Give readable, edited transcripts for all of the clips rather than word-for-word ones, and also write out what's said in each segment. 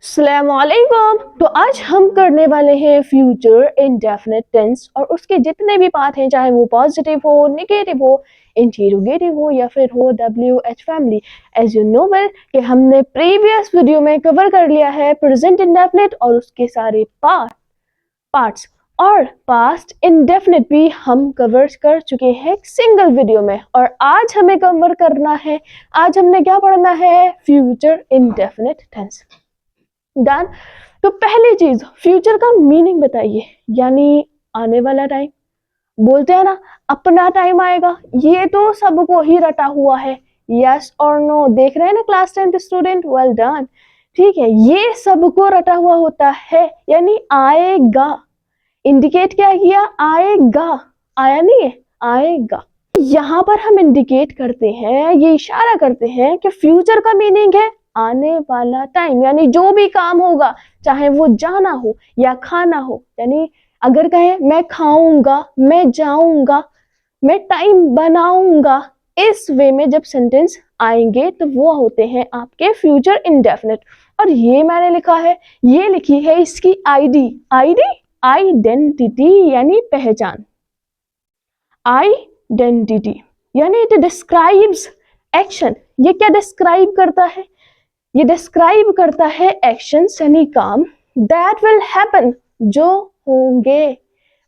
अस्सलामुअलैकुम। तो आज हम करने वाले हैं फ्यूचर इंडेफिनिट टेंस और उसके जितने भी पार्ट हैं, चाहे वो पॉजिटिव हो, नेगेटिव हो, इंटेरोगेटिव हो या फिर हो W H family. As you know well कि हमने प्रीवियस वीडियो में कवर कर लिया है प्रेजेंट इंडेफिनिट और उसके सारे पार्ट्स और पास्ट इंडेफिनिट भी हम कवर कर चुके हैं एक सिंगल वीडियो में। और आज हमें कवर करना है, आज हमने क्या पढ़ना है, फ्यूचर इंडेफिनिट टेंस। डन। तो पहली चीज, फ्यूचर का मीनिंग बताइए। यानी आने वाला टाइम, बोलते हैं ना अपना टाइम आएगा, ये तो सबको ही रटा हुआ है। यस और नो, देख रहे हैं ना class 10th student, well done. ठीक है, ये सबको रटा हुआ होता है, यानी आएगा। इंडिकेट क्या किया, आएगा, आया नहीं है, आएगा। यहाँ पर हम इंडिकेट करते हैं, ये इशारा करते हैं कि फ्यूचर का मीनिंग है आने वाला टाइम, यानी जो भी काम होगा, चाहे वो जाना हो या खाना हो। यानी अगर कहें मैं खाऊंगा, मैं जाऊंगा, मैं टाइम बनाऊंगा, इस वे में जब सेंटेंस आएंगे तो वो होते हैं आपके फ्यूचर इंडेफिनिट। और ये मैंने लिखा है, ये लिखी है इसकी आईडी, आइडेंटिटी यानी पहचान। आइडेंटिटी यानी इट डिस्क्राइब्स एक्शन। ये क्या डिस्क्राइब करता है, ये डिस्क्राइब करता है एक्शंस यानी काम, दैट विल हैपन जो होंगे।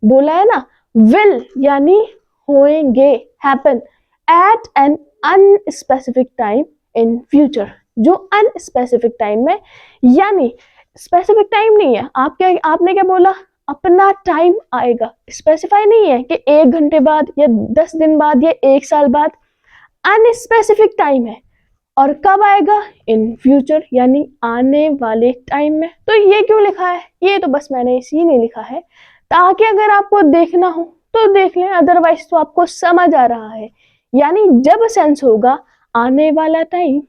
बोला है ना, विल यानी होंगे, happen at an unspecific time in future, जो अनस्पेसिफिक टाइम में, यानी स्पेसिफिक टाइम नहीं है। आपने क्या बोला, अपना टाइम आएगा, स्पेसिफाई नहीं है कि 1 घंटे बाद या 10 दिन बाद या 1 साल बाद, अनस्पेसिफिक टाइम है। और कब आएगा, इन फ्यूचर यानी आने वाले टाइम में। तो ये क्यों लिखा है, ये तो बस मैंने इसीलिए लिखा है ताकि अगर आपको देखना हो तो देख लें, अदरवाइज तो आपको समझ आ रहा है। यानी जब सेंस होगा आने वाला टाइम,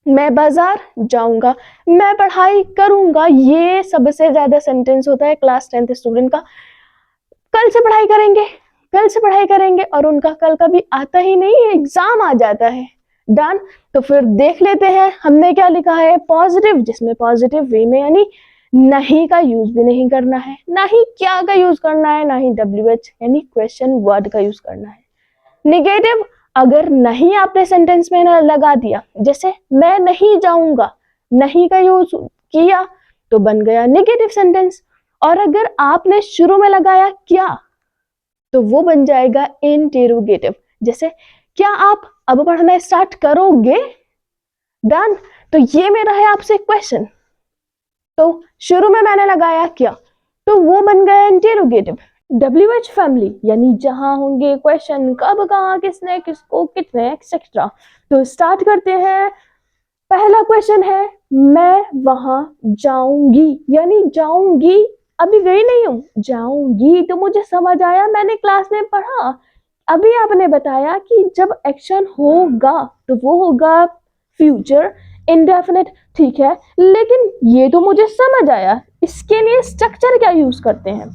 मैं बाजार जाऊंगा, मैं पढ़ाई करूंगा, ये सबसे ज्यादा सेंटेंस होता है क्लास 10th स्टूडेंट का। कल से पढ़ाई करेंगे, कल से पढ़ाई करेंगे, और उनका कल कभी आता ही नहीं, एग्जाम आ जाता है। डन। तो फिर देख लेते हैं हमने क्या लिखा है, पॉजिटिव, जिसमें पॉजिटिव वे में यानी नहीं का यूज भी नहीं करना है, ना ही क्या का यूज करना है, ना ही WH यानी क्वेश्चन वर्ड का यूज करना है। निगेटिव, अगर नहीं आपने सेंटेंस में ना लगा दिया, जैसे मैं नहीं जाऊंगा, नहीं का यूज किया तो बन गया निगेटिव सेंटेंस। और अगर आपने शुरू में लगाया क्या, तो वो बन जाएगा इंटेरोगेटिव। जैसे क्या आप अब पढ़ना स्टार्ट करोगे। डन। तो ये मेरा है आपसे क्वेश्चन, तो शुरू में मैंने लगाया क्या, तो वो बन गया इंटेरोगेटिव। WH फैमिली यानी जहां होंगे क्वेश्चन, कब, कहां, किसने, किसको, कितने, एक्सेट्रा। तो स्टार्ट करते हैं। पहला क्वेश्चन है, मैं वहां जाऊंगी, यानी जाऊंगी, अभी गई नहीं हूं, जाऊंगी। तो मुझे समझ आया, मैंने क्लास में पढ़ा। अभी आपने बताया कि जब एक्शन होगा तो वो होगा फ्यूचर इंडेफिनिट, ठीक है, लेकिन ये तो मुझे समझ आया, इसके लिए स्ट्रक्चर क्या यूज करते हैं।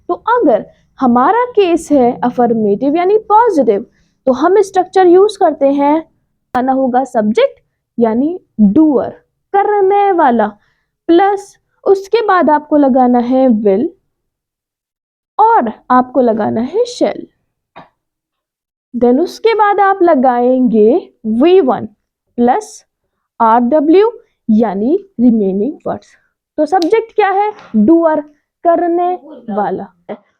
तो अगर हमारा केस है अफर्मेटिव यानी पॉजिटिव, तो हम स्ट्रक्चर यूज करते हैं, आना होगा सब्जेक्ट यानी डूअर, करने वाला, प्लस उसके बाद आपको लगाना है विल और आपको लगाना है शेल। देन उसके बाद आप लगाएंगे V1 प्लस RW यानी रिमेनिंग वर्ड्स। तो सब्जेक्ट क्या है, डूअर, करने वाला।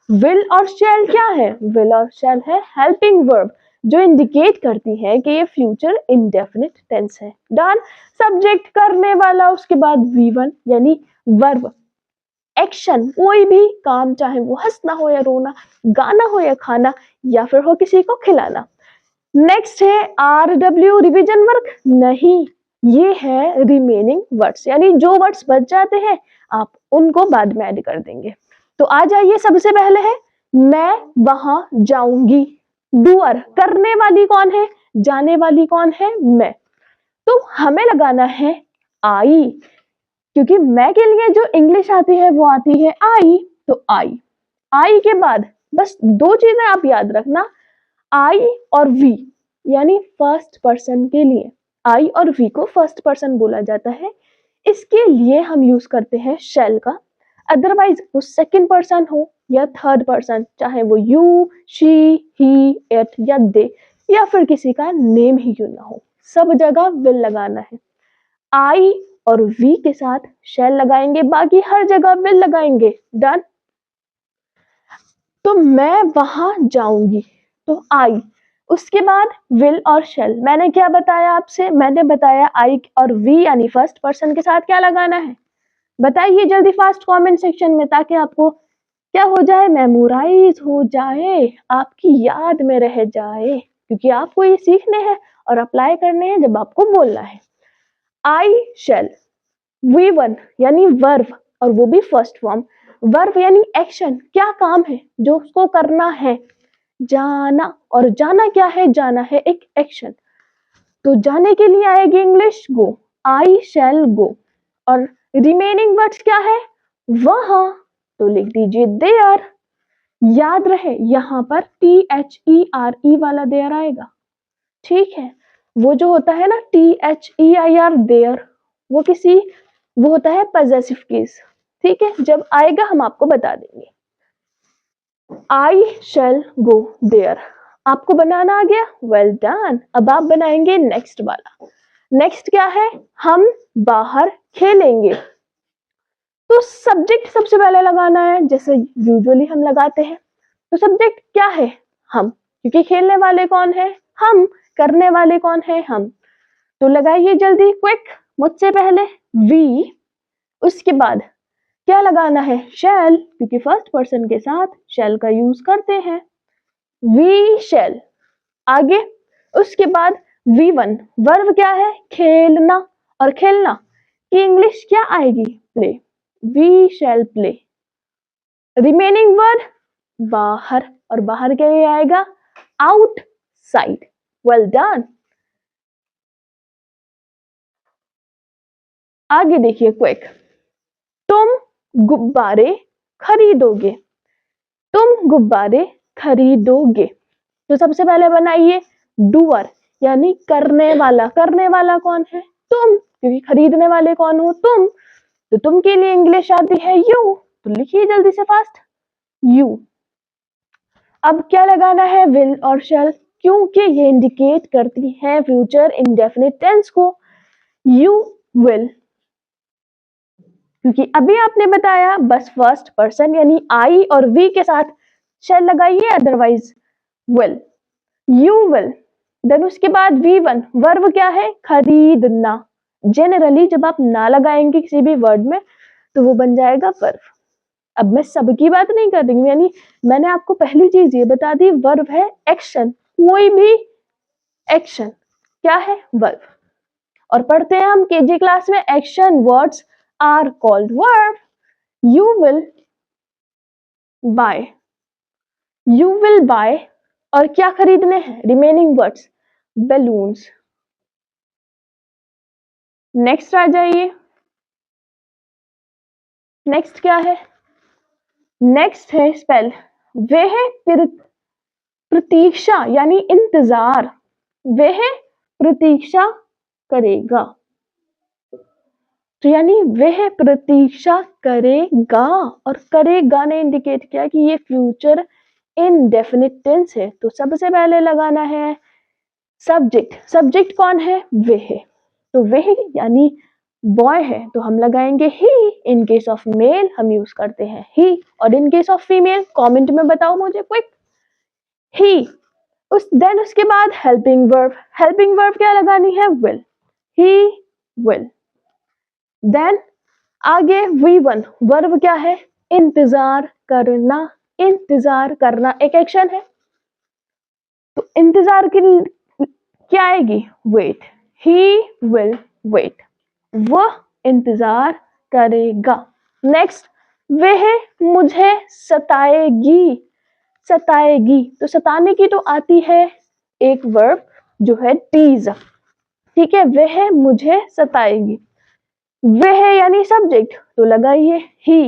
विल और शैल क्या है, विल और शैल है हेल्पिंग वर्ब, जो इंडिकेट करती है कि ये फ्यूचर इंडेफिनिट टेंस है। डन। सब्जेक्ट करने वाला, उसके बाद V1 यानी वर्ब, एक्शन, कोई भी काम, चाहे वो हंसना हो या रोना, गाना हो या खाना, या फिर हो किसी को खिलाना। नेक्स्ट है RW रिवीजन वर्क, नहीं, ये है रिमेनिंग वर्ड्स, यानी जो वर्ड्स बच जाते हैं आप उनको बाद में ऐड कर देंगे। तो आ जाइए, सबसे पहले है मैं वहां जाऊंगी, डूअर, करने वाली कौन है, जाने वाली कौन है, मैं। तो हमें लगाना है आई, क्योंकि मैं के लिए जो इंग्लिश आती है वो आती है आई। तो आई के बाद बस 2 चीजें आप याद रखना, आई और वी, यानी फर्स्ट पर्सन के लिए आई और वी को फर्स्ट पर्सन बोला जाता है, इसके लिए हम यूज करते हैं shall का। अदरवाइज वो सेकंड पर्सन हो या थर्ड पर्सन, चाहे वो यू, शी, ही, इट या दे, या फिर किसी का नेम ही क्यों ना हो, सब जगह will लगाना है। आई और वी के साथ shall लगाएंगे, बाकी हर जगह will लगाएंगे। डन। तो मैं वहां जाऊंगी, तो आई, उसके बाद विल और शेल। मैंने क्या बताया आपसे? मैंने बताया आई और वी यानी फर्स्ट पर्सन के साथ क्या लगाना है, बताइए जल्दी फास्ट कमेंट सेक्शन में, ताकि आपको क्या हो जाए, मेमोराइज हो जाए, आपकी याद में रह जाए, क्योंकि आपको ये सीखने हैं और अप्लाई करने हैं जब आपको बोलना है। आई शेल, वी वन यानी वर्ब, और वो भी फर्स्ट फॉर्म। वर्ब यानी एक्शन, क्या काम है जो उसको करना है, जाना। और जाना क्या है? जाना है एक एक्शन। तो जाने के लिए आएगी इंग्लिश गो, आई शैल गो। और रिमेनिंग वर्ड्स क्या है? वहां, तो लिख दीजिए देयर। याद रहे यहां पर THERE वाला देयर आएगा, ठीक है। वो जो होता है ना THEIR देयर, वो होता है पॉजेसिव केस, ठीक है। जब आएगा हम आपको बता देंगे। आई शैल गो देयर, आपको बनाना आ गया, वेल डन। अब आप बनाएंगे नेक्स्ट वाला। नेक्स्ट क्या है? हम बाहर खेलेंगे। तो सब्जेक्ट सबसे पहले लगाना है, जैसे यूजुअली हम लगाते हैं। तो सब्जेक्ट क्या है? हम, क्योंकि खेलने वाले कौन है? हम। करने वाले कौन है? हम। तो लगाइए जल्दी, क्विक, मुझसे पहले। वी, उसके बाद क्या लगाना है? शैल, क्योंकि फर्स्ट पर्सन के साथ शैल का यूज करते हैं। We shall. आगे उसके बाद V1, वर्ब क्या है? खेलना। और खेलना की इंग्लिश क्या आएगी? Play. We shall play. Remaining word बाहर, और बाहर के लिए आएगा आउटसाइड। Well done. आगे देखिए क्विक, तुम गुब्बारे खरीदोगे। तुम गुब्बारे खरीदोगे। तो सबसे पहले बनाइए डूअर, यानी करने वाला। करने वाला कौन है? तुम, क्योंकि खरीदने वाले कौन हो? तुम। तो तुम के लिए इंग्लिश आती है यू, तो लिखिए जल्दी से फास्ट, यू। अब क्या लगाना है? विल और शैल, क्योंकि ये इंडिकेट करती है फ्यूचर इंडेफिनिट टेंस को। यू विल, क्योंकि अभी आपने बताया बस फर्स्ट पर्सन यानी आई और वी के साथ शैल लगाइए, otherwise will. You will. Then उसके बाद V1, वर्ब क्या है? खरीदना। जनरली जब आप ना लगाएंगे किसी भी वर्ड में तो वो बन जाएगा वर्ब। अब मैं सबकी बात नहीं कर रही हूँ, यानी मैंने आपको पहली चीज ये बता दी, वर्ब है एक्शन, कोई भी एक्शन क्या है? वर्ब। और पढ़ते हैं हम केजी क्लास में, action words are called verb. You will buy, you will buy, और क्या खरीदने हैं? Remaining words balloons. नेक्स्ट आ जाइए, नेक्स्ट क्या है? नेक्स्ट है स्पेल, वह प्रतीक्षा यानी इंतजार, वह प्रतीक्षा करेगा। तो यानी वह प्रतीक्षा करेगा, और करेगा ने इंडिकेट किया कि ये फ्यूचर इनडेफिनिट टेंस है। तो सबसे पहले लगाना है सब्जेक्ट। सब्जेक्ट कौन है? वह। तो वह यानी बॉय है, तो हम लगाएंगे ही। इन केस ऑफ मेल हम यूज करते हैं ही, और in case of female comment में बताओ मुझे क्विक, ही। देन उसके बाद हेल्पिंग वर्ब। हेल्पिंग वर्ब क्या लगानी है? Will, he will. देन आगे V1, वर्ब क्या है? इंतजार करना। इंतजार करना एक एक्शन है, तो इंतजार की क्या आएगी? वेट। ही विल वेट, वह इंतजार करेगा। नेक्स्ट, वह मुझे सताएगी। सताएगी, तो सताने की तो आती है एक वर्ब जो है टीज, ठीक है। वह मुझे सताएगी, वह यानी सब्जेक्ट, तो लगाइए ही।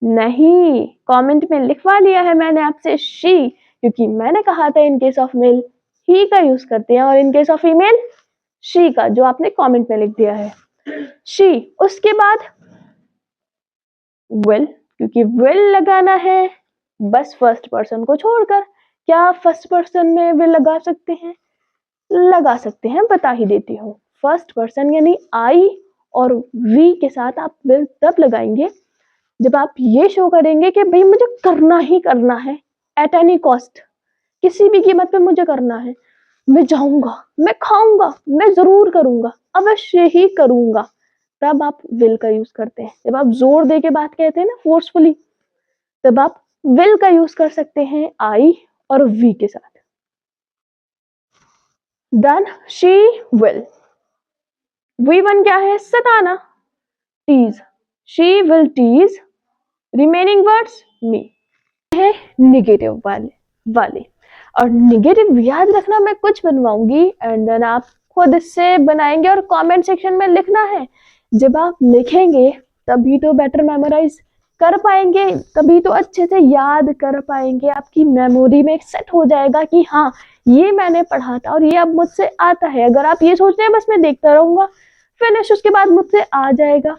नहीं, कमेंट में लिखवा लिया है मैंने आपसे शी, क्योंकि मैंने कहा था इन केस ऑफ मेल ही का यूज करते हैं, और in case of female she का, जो आपने कमेंट में लिख दिया है। शी, उसके बाद विल, क्योंकि विल लगाना है बस फर्स्ट पर्सन को छोड़कर। क्या फर्स्ट पर्सन में विल लगा सकते हैं? लगा सकते हैं, बता ही देती हूँ। फर्स्ट पर्सन यानी आई और वी के साथ आप विल तब लगाएंगे जब आप ये शो करेंगे कि भाई मुझे करना ही करना है, एट एनी कॉस्ट, किसी भी कीमत पे मुझे करना है, मैं जाऊंगा, मैं खाऊंगा, मैं जरूर करूंगा, अवश्य ही करूंगा, तब आप विल का यूज करते हैं। जब आप जोर दे के बात कहते हैं ना, फोर्सफुली, तब आप विल का यूज कर सकते हैं आई और वी के साथ। देन शी विल, V1 क्या है? सताना, tease, she will tease, remaining words मी है निगेटिव वाले। और निगेटिव याद रखना, मैं कुछ बनवाऊंगी एंड देन आप खुद इससे बनाएंगे और कमेंट सेक्शन में लिखना है। जब आप लिखेंगे तभी तो बेटर मेमोराइज कर पाएंगे, तभी तो अच्छे से याद कर पाएंगे, आपकी मेमोरी में सेट हो जाएगा कि हाँ ये मैंने पढ़ा था और ये अब मुझसे आता है। अगर आप ये सोचते हैं बस मैं देखता रहूंगा फिनिश, उसके बाद मुझसे आ जाएगा,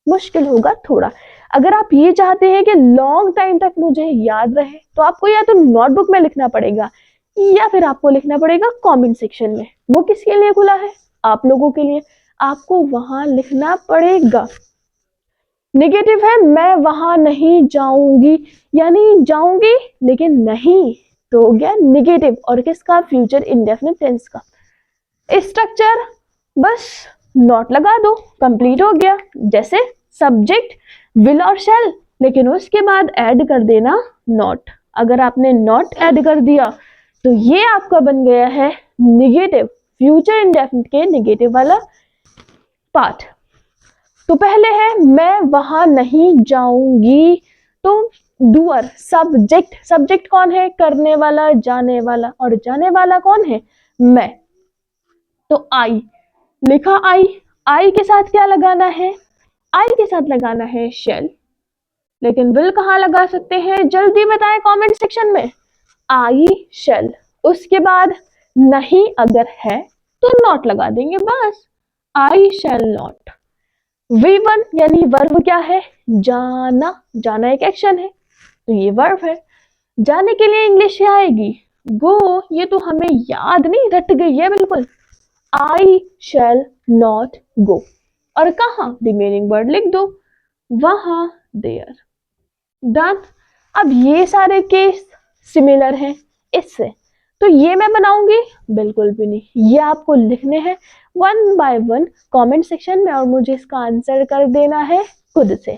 मुश्किल होगा थोड़ा। अगर आप ये चाहते हैं कि लॉन्ग टाइम तक मुझे याद रहे, तो आपको या तो नोटबुक में लिखना पड़ेगा या फिर आपको लिखना पड़ेगा कमेंट सेक्शन में। वो किसके लिए खुला है? आप लोगों के लिए। आपको वहां लिखना पड़ेगा। नेगेटिव है, मैं वहां नहीं जाऊंगी, यानी जाऊंगी लेकिन नहीं, तो हो गया नेगेटिव। और किसका? फ्यूचर इंडेफिनिट टेंस का। स्ट्रक्चर बस नॉट लगा दो, कंप्लीट हो गया। जैसे सब्जेक्ट विल और शैल, लेकिन उसके बाद ऐड कर देना नॉट। अगर आपने नॉट ऐड कर दिया तो ये आपका बन गया है नेगेटिव, फ्यूचर इंडेफिनिट के नेगेटिव वाला पार्ट। तो पहले है मैं वहां नहीं जाऊंगी, तो डूअर, सब्जेक्ट, सब्जेक्ट कौन है? करने वाला, जाने वाला, और जाने वाला कौन है? मैं। तो आई लिखा, आई के साथ क्या लगाना है? आई के साथ लगाना है शेल, लेकिन विल कहाँ लगा सकते हैं? जल्दी बताएं कमेंट सेक्शन में। आई शेल, उसके बाद नहीं अगर है तो नॉट लगा देंगे बस, आई शेल नॉट। V1 यानी वर्ब क्या है? जाना, जाना एक एक्शन है, तो ये वर्ब है। जाने के लिए इंग्लिश क्या आएगी? गो। ये तो हमें याद नहीं, रट गई है बिल्कुल। आई शैल नॉट गो। और कहा? रिमेनिंग वर्ड लिख दो, वहां, देयर। डन। अब ये सारे केस सिमिलर हैं इससे, तो ये मैं बनाऊंगी बिल्कुल भी नहीं, ये आपको लिखने हैं one by one comment section में और मुझे इसका आंसर कर देना है खुद से।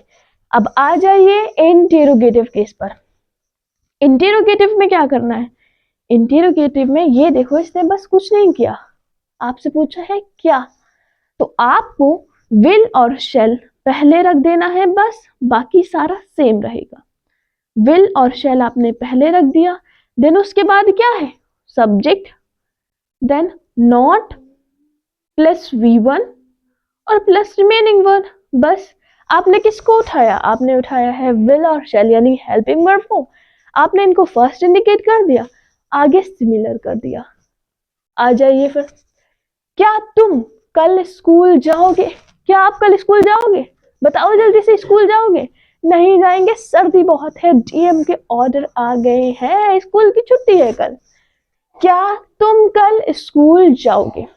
अब आ जाइए इंटेरोगेटिव केस पर। इंटेरोगेटिव में क्या करना है? इंटेरोगेटिव में ये देखो, इसने बस कुछ नहीं किया, आपसे पूछा है क्या, तो आपको विल और शेल पहले रख देना है, बस बाकी सारा सेम रहेगा। विल और शेल आपने पहले रख दिया, देन उसके बाद क्या है? Subject, then not plus V1 और प्लस रिमेनिंग वर्ड। बस आपने किसको उठाया? आपने उठाया है विल और शेल यानी हेल्पिंग वर्ब को। आपने इनको फर्स्ट इंडिकेट कर दिया, आगे सिमिलर कर दिया। आ जाइए फिर, क्या तुम कल स्कूल जाओगे? क्या आप कल स्कूल जाओगे? बताओ जल्दी से, स्कूल जाओगे? नहीं जाएंगे, सर्दी बहुत है, डीएम के ऑर्डर आ गए हैं, स्कूल की छुट्टी है कल। क्या तुम कल स्कूल जाओगे?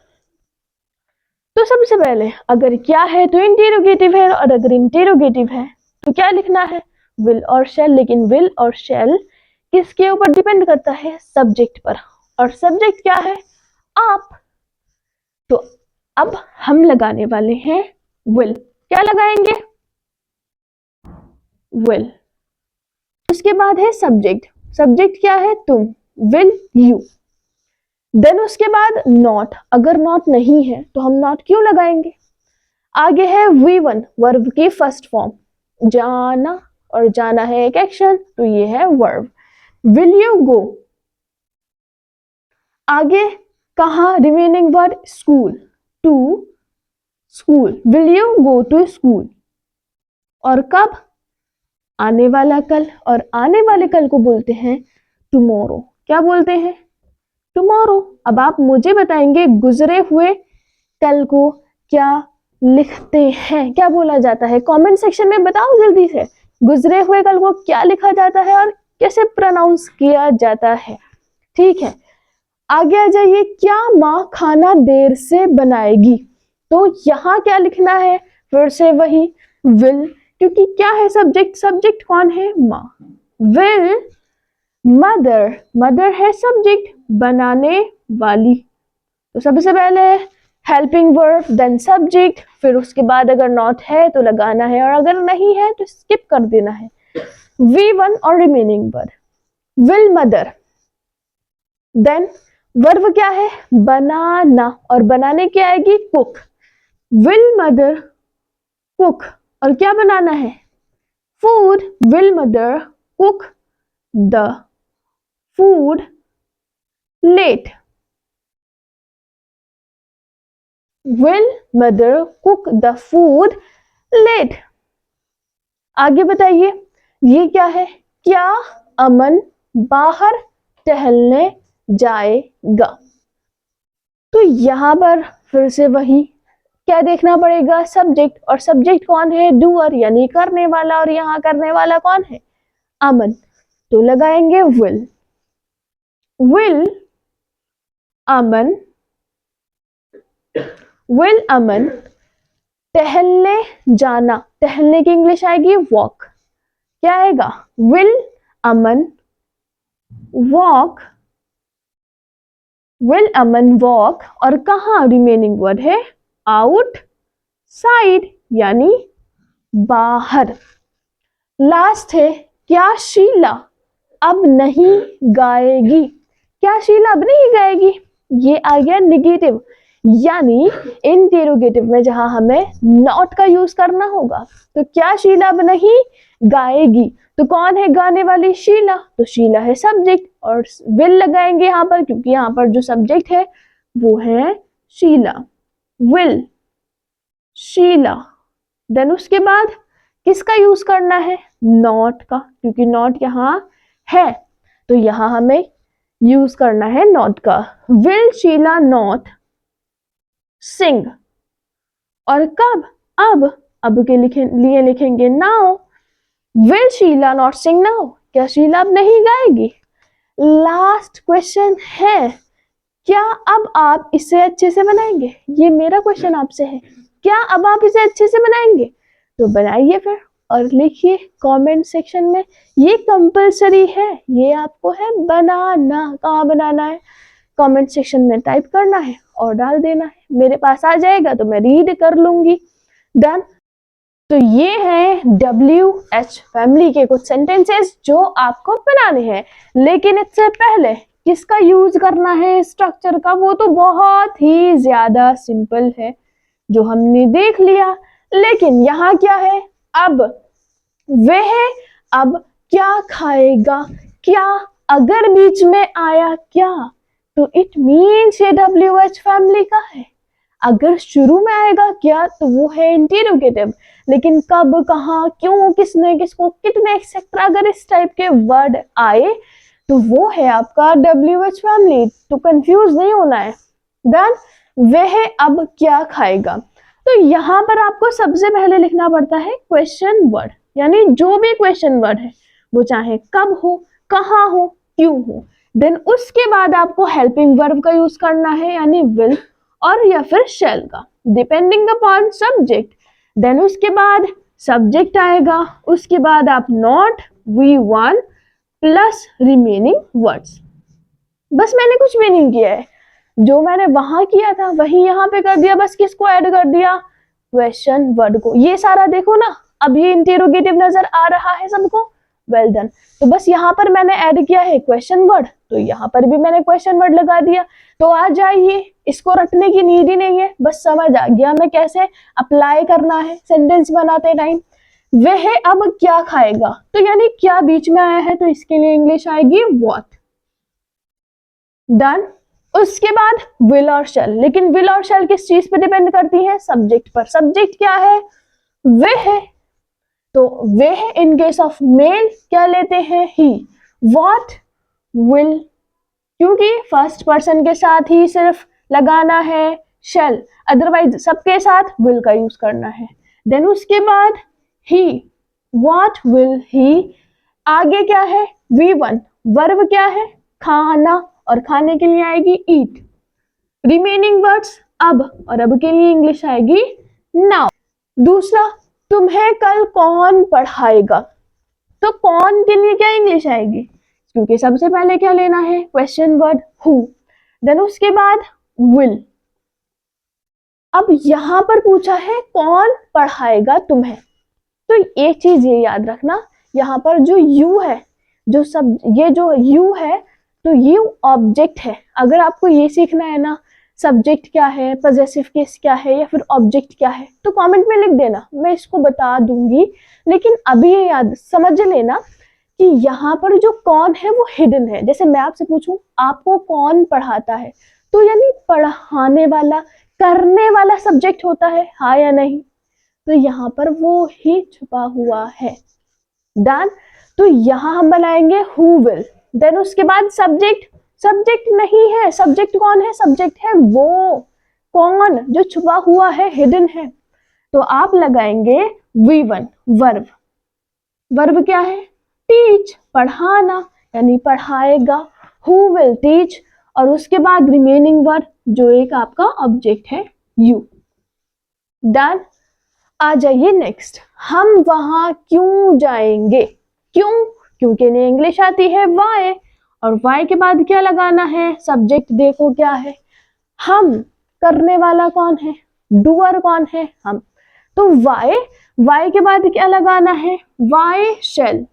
तो सबसे पहले अगर क्या है तो इंटेरोगेटिव है, और अगर इंटेरोगेटिव है तो क्या लिखना है? विल और शेल। लेकिन विल और शेल किसके ऊपर डिपेंड करता है? सब्जेक्ट पर, और सब्जेक्ट क्या है? आप। तो अब हम लगाने वाले हैं विल। क्या लगाएंगे? विल। उसके बाद है सब्जेक्ट, सब्जेक्ट क्या है? तुम, विल यू। देन उसके बाद नॉट, अगर नॉट नहीं है तो हम नॉट क्यों लगाएंगे? आगे है V1 वर्ब की फर्स्ट फॉर्म, जाना, और जाना है एक एक्शन, तो ये है वर्ब। Will you go. आगे कहा? Remaining word school, to school, will you go to school. और कब? आने वाला कल, और आने वाले कल को बोलते हैं टुमारो। क्या बोलते हैं? टुमारो। अब आप मुझे बताएंगे गुजरे हुए कल को क्या लिखते हैं, क्या बोला जाता है? कमेंट सेक्शन में बताओ जल्दी से, गुजरे हुए कल को क्या लिखा जाता है और कैसे प्रोनाउंस किया जाता है। ठीक है, आगे आ जाइए। क्या माँ खाना देर से बनाएगी? तो यहाँ क्या लिखना है? फिर से वही विल, क्योंकि क्या है सब्जेक्ट, सब्जेक्ट कौन है? माँ। विल मदर, मदर है सब्जेक्ट, बनाने वाली। तो सबसे पहले हेल्पिंग वर्ब, देन सब्जेक्ट, फिर उसके बाद अगर नॉट है तो लगाना है और अगर नहीं है तो स्किप कर देना है। V1 और remaining word. Will mother, then verb क्या है? बनाना, और बनाने क्या आएगी? कुक। विल मदर कुक, और क्या बनाना है? Food. Will mother cook the food let. Will mother cook the food let. आगे बताइए, ये क्या है? क्या अमन बाहर टहलने जाएगा? तो यहां पर फिर से वही क्या देखना पड़ेगा? सब्जेक्ट, और सब्जेक्ट कौन है? डूअर, यानी करने वाला, और यहाँ करने वाला कौन है? अमन। तो लगाएंगे विल। विल अमन, विल अमन टहलने जाना, टहलने की इंग्लिश आएगी वॉक। क्या आएगा? Will Aman walk, will Aman walk, और कहाँ रिमेनिंग वर्ड है? आउट साइड, यानी बाहर। लास्ट है, क्या शीला अब नहीं गाएगी? क्या शीला अब नहीं गाएगी? ये आ गया निगेटिव, यानी इंटेरोगेटिव में जहां हमें नॉट का यूज करना होगा। तो क्या शीला अब नहीं गाएगी? तो कौन है गाने वाली? शीला। तो शीला है सब्जेक्ट, और विल लगाएंगे यहाँ पर, क्योंकि यहाँ पर जो सब्जेक्ट है वो है शीला। विल शीला। देन उसके बाद किसका यूज करना है? नॉट का, क्योंकि नॉट यहाँ है, तो यहाँ हमें यूज करना है नॉट का। विल शीला नॉट सिंग, और कब? अब के लिए लिखेंगे now. Will Sheela not sing now? क्या शीला अब नहीं गाएगी? लास्ट क्वेश्चन है, क्या अब आप इसे अच्छे से बनाएंगे? ये मेरा क्वेश्चन आपसे है, क्या अब आप इसे अच्छे से बनाएंगे? तो बनाइए फिर और लिखिए कमेंट सेक्शन में। ये कंपलसरी है, ये आपको है बनाना। कहाँ बनाना है? कमेंट सेक्शन में टाइप करना है और डाल देना है, मेरे पास आ जाएगा तो मैं रीड कर लूंगी। डन। तो ये है WH फैमिली के कुछ सेंटेंसेस जो आपको बनाने हैं, लेकिन इससे पहले किसका यूज करना है स्ट्रक्चर का? वो तो बहुत ही ज्यादा सिंपल है जो हमने देख लिया, लेकिन यहाँ क्या है? अब वह अब क्या खाएगा? क्या अगर बीच में आया क्या, तो इट मीन्स ये WH फैमिली का है। अगर शुरू में आएगा क्या तो वो है इंटेरोगेटिव, लेकिन कब, कहाँ, क्यों, किसने, किसको, कितने एक्सेट्रा अगर इस टाइप के वर्ड आए तो वो है आपका WH फैमिली। तो कंफ्यूज नहीं होना है। देन वह अब क्या खाएगा? तो यहाँ पर आपको सबसे पहले लिखना पड़ता है क्वेश्चन वर्ड, यानी जो भी क्वेश्चन वर्ड है वो चाहे कब हो, कहाँ हो, क्यों हो। देन उसके बाद आपको हेल्पिंग वर्ब का यूज करना है, यानी विल और या फिर शैल का, डिपेंडिंग अपॉन सब्जेक्ट। देन उसके बाद सब्जेक्ट आएगा, उसके बाद आप not V1 plus remaining words. बस मैंने कुछ भी नहीं किया है, जो मैंने वहां किया था वही यहाँ पे कर दिया, बस किसको ऐड कर दिया? क्वेश्चन वर्ड को। ये सारा देखो ना, अब ये इंटेरोगेटिव नजर आ रहा है सबको? Well done. तो बस यहाँ पर मैंने ऐड किया है क्वेश्चन वर्ड, तो यहाँ पर भी मैंने क्वेश्चन वर्ड लगा दिया। तो आ जाइए, इसको रटने की नीड ही नहीं है, बस समझ आ गया मैं कैसे अप्लाई करना है सेंटेंस बनाते टाइम। वह अब क्या खाएगा, तो यानी क्या बीच में आया है, तो इसके लिए इंग्लिश आएगी व्हाट। डन। उसके बाद विल और शैल, लेकिन विल और शैल किस चीज पे डिपेंड करती है? सब्जेक्ट पर। सब्जेक्ट क्या है? वह। तो वह इन केस ऑफ मेल क्या लेते हैं? ही। व्हाट विल, क्योंकि फर्स्ट पर्सन के साथ ही सिर्फ लगाना है shall, अदरवाइज सबके साथ will का यूज करना है। देन उसके बाद he, what will he, आगे क्या है V1, वर्ब क्या है खाना, और खाने के लिए आएगी eat। रिमेनिंग वर्ड्स अब, और अब के लिए इंग्लिश आएगी नाउ। दूसरा, तुम्हें कल कौन पढ़ाएगा, तो कौन के लिए क्या इंग्लिश आएगी, क्योंकि सबसे पहले क्या लेना है क्वेश्चन वर्ड हु, देन उसके बाद विल। अब यहां पर पूछा है कौन पढ़ाएगा तुम्हें, तो एक चीज ये याद रखना, यहाँ पर जो यू है, जो सब ये जो यू है, तो यू ऑब्जेक्ट है। अगर आपको ये सीखना है ना सब्जेक्ट क्या है, पॉजेसिव केस क्या है, या फिर ऑब्जेक्ट क्या है, तो कमेंट में लिख देना, मैं इसको बता दूंगी। लेकिन अभी ये याद समझ लेना कि यहाँ पर जो कौन है वो हिडन है। जैसे मैं आपसे पूछूं आपको कौन पढ़ाता है, तो यानी पढ़ाने वाला, करने वाला सब्जेक्ट होता है, हाँ या नहीं, तो यहाँ पर वो ही छुपा हुआ है। डन। तो यहाँ हम बनाएंगे हु विल, देन उसके बाद सब्जेक्ट, सब्जेक्ट नहीं है, सब्जेक्ट कौन है, सब्जेक्ट है वो कौन जो छुपा हुआ है, हिडन है, तो आप लगाएंगे V1 वर्ब। वर्ब क्या है टीच, पढ़ाना यानी पढ़ाएगा, हु विल टीच, और उसके बाद रिमेनिंग वर्ब जो एक आपका ऑब्जेक्ट है यू। डन। आ जाइए नेक्स्ट, हम वहां क्यों जाएंगे, क्यों, क्योंकि इन्हें इंग्लिश आती है वाई, और वाई के बाद क्या लगाना है सब्जेक्ट, देखो क्या है हम, करने वाला कौन है, डूअर कौन है हम, तो वाई, वाई के बाद क्या लगाना है वाई शैल,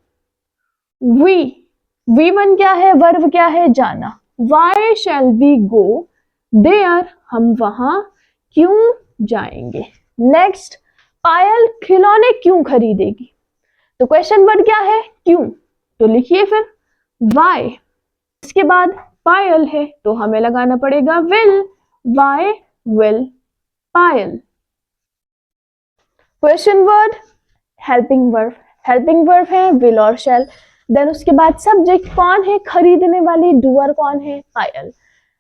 वी, V1 क्या है वर्ब क्या है जाना, why shall we go there, हम वहां क्यों जाएंगे। नेक्स्ट, पायल खिलौने क्यों खरीदेगी, तो क्वेश्चन वर्ड क्या है क्यों, तो लिखिए फिर वाई, इसके बाद पायल है तो हमें लगाना पड़ेगा will, why will Payal. Question word helping verb, helping verb है विल और शैल, देन उसके बाद सब्जेक्ट कौन है खरीदने वाली, डूअर कौन है पायल,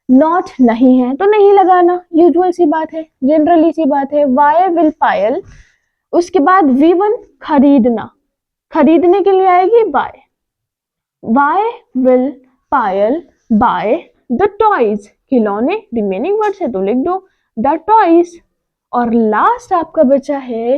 नॉट नहीं है तो नहीं लगाना, यूजुअल सी बात है, जनरली सी बात है, वाई विल पायल। उसके बाद V1 खरीदना, खरीदने के लिए आएगी buy, why will Payal buy the toys, खिलौने, रिमेनिंग वर्ड है तो लिख दो द टॉयज। और लास्ट आपका बचा है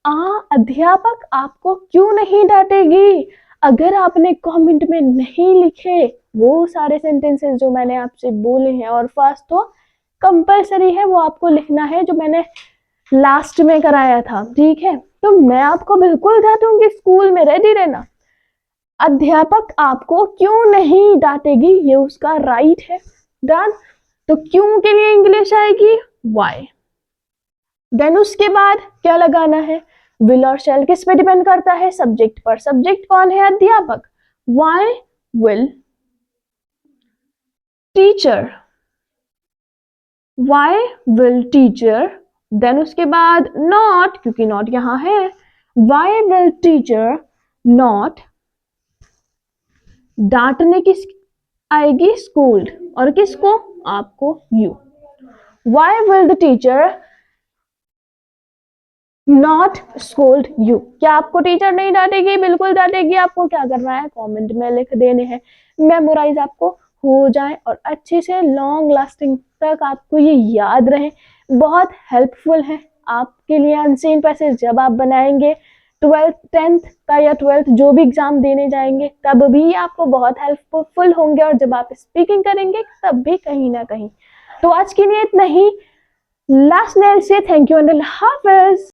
अध्यापक आपको क्यों नहीं डांटेगी, अगर आपने कमेंट में नहीं लिखे वो सारे सेंटेंसेस जो मैंने आपसे बोले हैं, और फर्स्ट तो कंपलसरी है वो आपको लिखना है जो मैंने लास्ट में कराया था, ठीक है, तो मैं आपको बिल्कुल डांटूंगी, स्कूल में रेडी रहना। अध्यापक आपको क्यों नहीं डांटेगी, ये उसका राइट है। डन। तो क्यों के लिए इंग्लिश आएगी वाई, देन उसके बाद क्या लगाना है विल और शैल, किस पे डिपेंड करता है सब्जेक्ट पर, सब्जेक्ट कौन है अध्यापक, why will teacher, why will teacher, then उसके बाद नॉट, क्योंकि नॉट यहां है, वाई विल टीचर नॉट, डांटने किस आएगी स्कूल्ड, और किसको आपको you, why will the teacher not scold you, क्या आपको टीचर नहीं डांटेगी, बिल्कुल डांटेगी, आपको क्या करना है कमेंट में लिख देने हैं, मेमोराइज आपको हो जाए और अच्छे से लॉन्ग लास्टिंग तक आपको ये याद रहे, बहुत हेल्पफुल है आपके लिए अनसीन पैसेज जब आप बनाएंगे 12th 10th का या 12th जो भी एग्जाम देने जाएंगे तब भी आपको बहुत हेल्पफुल होंगे, और जब आप स्पीकिंग करेंगे तब भी कहीं ना कहीं। तो आज के लिए इतना ही, लास्ट मेल से thank you and Allah Hafiz.